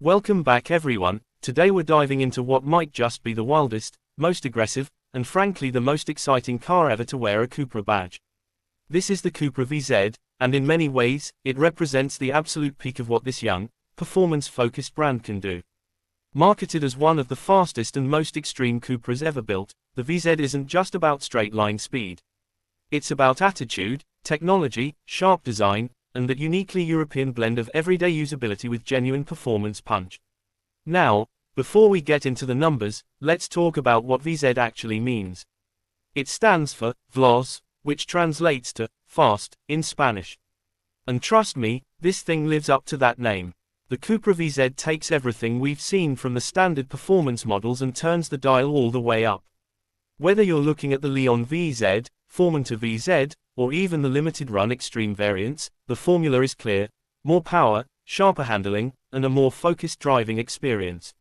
Welcome back everyone. Today we're diving into what might just be the wildest, most aggressive, and frankly the most exciting car ever to wear a Cupra badge. This is the Cupra VZ, and in many ways, it represents the absolute peak of what this young, performance-focused brand can do. Marketed as one of the fastest and most extreme Cupras ever built, the VZ isn't just about straight-line speed. It's about attitude, technology, sharp design, and that uniquely European blend of everyday usability with genuine performance punch. Now, before we get into the numbers, let's talk about what VZ actually means. It stands for Veloz, which translates to fast in Spanish. And trust me, this thing lives up to that name. The Cupra VZ takes everything we've seen from the standard performance models and turns the dial all the way up. Whether you're looking at the Leon VZ, Formentor VZ, or even the limited-run Extreme variants, the formula is clear: more power, sharper handling, and a more focused driving experience.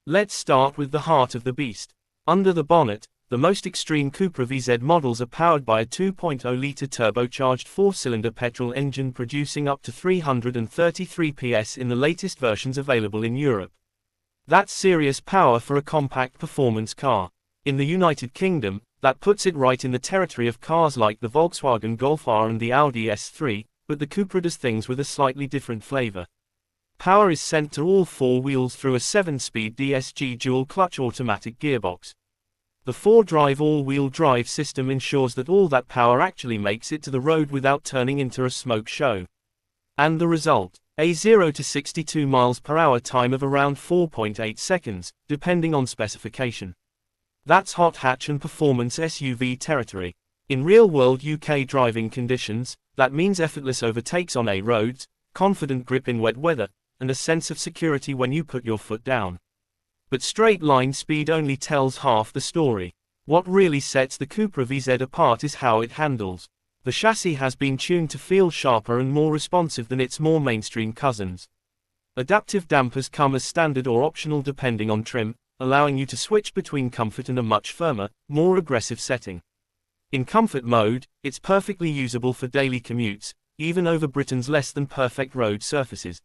Let's start with the heart of the beast. Under the bonnet, the most extreme Cupra VZ models are powered by a 2.0-litre turbocharged 4-cylinder petrol engine producing up to 333 PS in the latest versions available in Europe. That's serious power for a compact performance car. In the United Kingdom, that puts it right in the territory of cars like the Volkswagen Golf R and the Audi S3, but the Cupra does things with a slightly different flavor. Power is sent to all four wheels through a 7-speed DSG dual-clutch automatic gearbox. The 4-drive all-wheel drive system ensures that all that power actually makes it to the road without turning into a smoke show. And the result? A 0 to 62 miles per hour time of around 4.8 seconds, depending on specification. That's hot hatch and performance SUV territory. In real-world UK driving conditions, that means effortless overtakes on A roads, confident grip in wet weather, and a sense of security when you put your foot down. But straight-line speed only tells half the story. What really sets the Cupra VZ apart is how it handles. The chassis has been tuned to feel sharper and more responsive than its more mainstream cousins. Adaptive dampers come as standard or optional depending on trim, allowing you to switch between comfort and a much firmer, more aggressive setting. In comfort mode, it's perfectly usable for daily commutes, even over Britain's less-than-perfect road surfaces.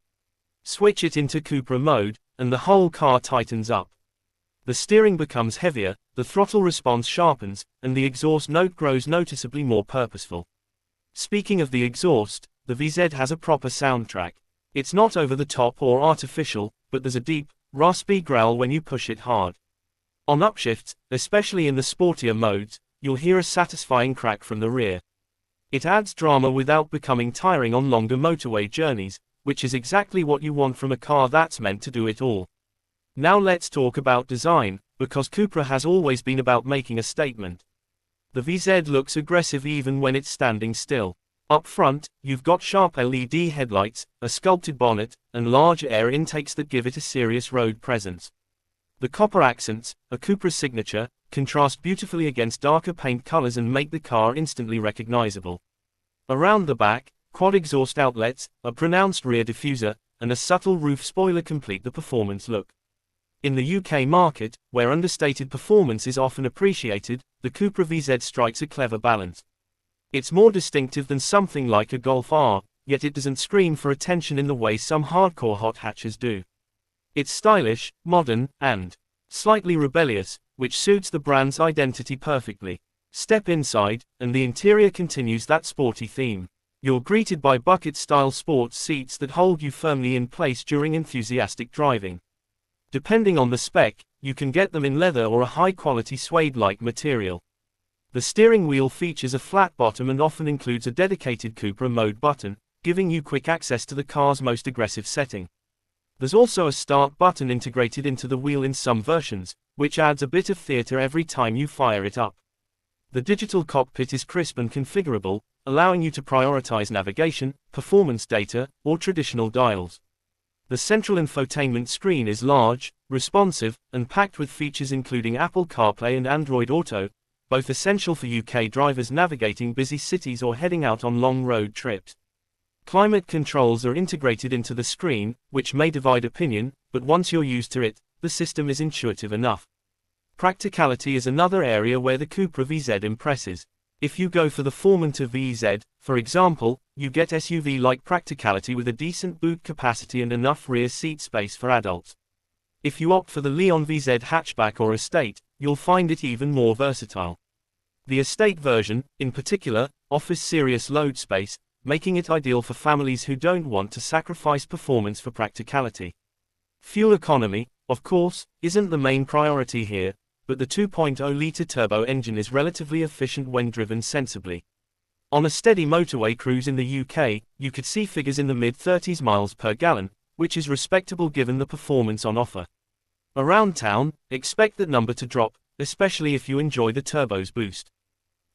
Switch it into Cupra mode, and the whole car tightens up. The steering becomes heavier, the throttle response sharpens, and the exhaust note grows noticeably more purposeful. Speaking of the exhaust, the VZ has a proper soundtrack. It's not over the top or artificial, but there's a deep, raspy growl when you push it hard. On upshifts, especially in the sportier modes, you'll hear a satisfying crack from the rear. It adds drama without becoming tiring on longer motorway journeys, which is exactly what you want from a car that's meant to do it all. Now let's talk about design, because Cupra has always been about making a statement. The VZ looks aggressive even when it's standing still. Up front, you've got sharp LED headlights, a sculpted bonnet, and large air intakes that give it a serious road presence. The copper accents, a Cupra's signature, contrast beautifully against darker paint colors and make the car instantly recognizable. Around the back, quad exhaust outlets, a pronounced rear diffuser, and a subtle roof spoiler complete the performance look. In the UK market, where understated performance is often appreciated, the Cupra VZ strikes a clever balance. It's more distinctive than something like a Golf R, yet it doesn't scream for attention in the way some hardcore hot hatches do. It's stylish, modern, and slightly rebellious, which suits the brand's identity perfectly. Step inside, and the interior continues that sporty theme. You're greeted by bucket-style sports seats that hold you firmly in place during enthusiastic driving. Depending on the spec, you can get them in leather or a high-quality suede-like material. The steering wheel features a flat bottom and often includes a dedicated Cupra mode button, giving you quick access to the car's most aggressive setting. There's also a start button integrated into the wheel in some versions, which adds a bit of theater every time you fire it up. The digital cockpit is crisp and configurable, allowing you to prioritize navigation, performance data, or traditional dials. The central infotainment screen is large, responsive, and packed with features including Apple CarPlay and Android Auto, both essential for UK drivers navigating busy cities or heading out on long road trips. Climate controls are integrated into the screen, which may divide opinion, but once you're used to it, the system is intuitive enough. Practicality is another area where the Cupra VZ impresses. If you go for the Formentor VZ, for example, you get SUV-like practicality with a decent boot capacity and enough rear seat space for adults. If you opt for the Leon VZ hatchback or Estate, you'll find it even more versatile. The Estate version, in particular, offers serious load space, making it ideal for families who don't want to sacrifice performance for practicality. Fuel economy, of course, isn't the main priority here, but the 2.0-litre turbo engine is relatively efficient when driven sensibly. On a steady motorway cruise in the UK, you could see figures in the mid-30s miles per gallon, which is respectable given the performance on offer. Around town, expect that number to drop, especially if you enjoy the turbo's boost.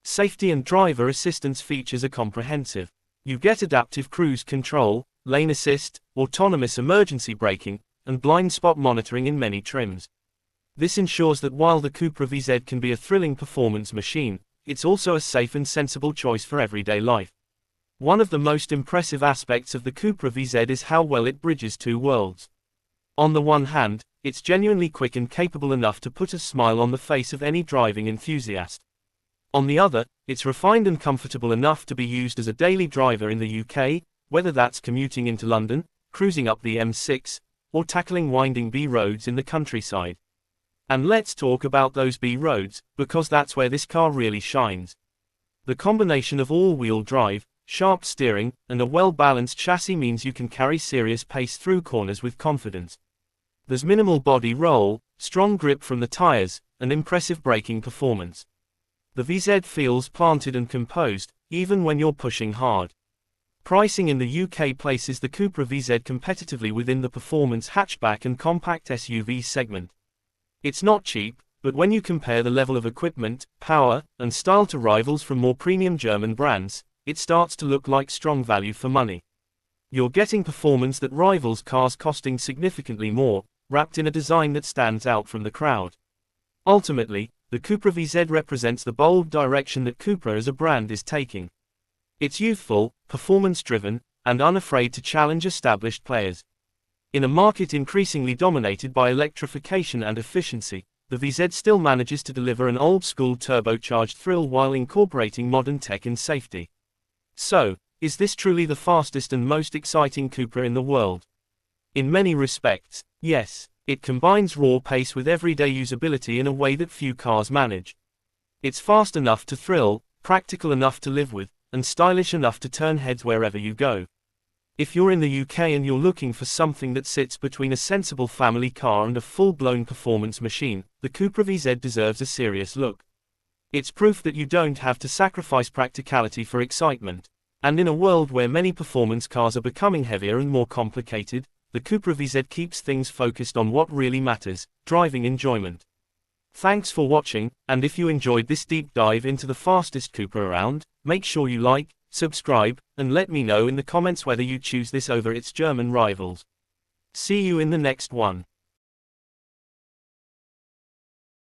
Safety and driver assistance features are comprehensive. You get adaptive cruise control, lane assist, autonomous emergency braking, and blind spot monitoring in many trims. This ensures that while the Cupra VZ can be a thrilling performance machine, it's also a safe and sensible choice for everyday life. One of the most impressive aspects of the Cupra VZ is how well it bridges two worlds. On the one hand, it's genuinely quick and capable enough to put a smile on the face of any driving enthusiast. On the other, it's refined and comfortable enough to be used as a daily driver in the UK, whether that's commuting into London, cruising up the M6, or tackling winding B roads in the countryside. And let's talk about those B roads, because that's where this car really shines. The combination of all-wheel drive, sharp steering, and a well-balanced chassis means you can carry serious pace through corners with confidence. There's minimal body roll, strong grip from the tires, and impressive braking performance. The VZ feels planted and composed, even when you're pushing hard. Pricing in the UK places the Cupra VZ competitively within the performance hatchback and compact SUV segment. It's not cheap, but when you compare the level of equipment, power, and style to rivals from more premium German brands, it starts to look like strong value for money. You're getting performance that rivals cars costing significantly more, wrapped in a design that stands out from the crowd. Ultimately, the Cupra VZ represents the bold direction that Cupra as a brand is taking. It's youthful, performance-driven, and unafraid to challenge established players. In a market increasingly dominated by electrification and efficiency, the VZ still manages to deliver an old-school turbocharged thrill while incorporating modern tech and safety. So, is this truly the fastest and most exciting Cupra in the world? In many respects, yes. It combines raw pace with everyday usability in a way that few cars manage. It's fast enough to thrill, practical enough to live with, and stylish enough to turn heads wherever you go. If you're in the UK and you're looking for something that sits between a sensible family car and a full-blown performance machine, the Cupra VZ deserves a serious look. It's proof that you don't have to sacrifice practicality for excitement. And in a world where many performance cars are becoming heavier and more complicated, the Cupra VZ keeps things focused on what really matters, driving enjoyment. Thanks for watching, and if you enjoyed this deep dive into the fastest Cupra around, make sure you like, subscribe, and let me know in the comments whether you choose this over its German rivals. See you in the next one.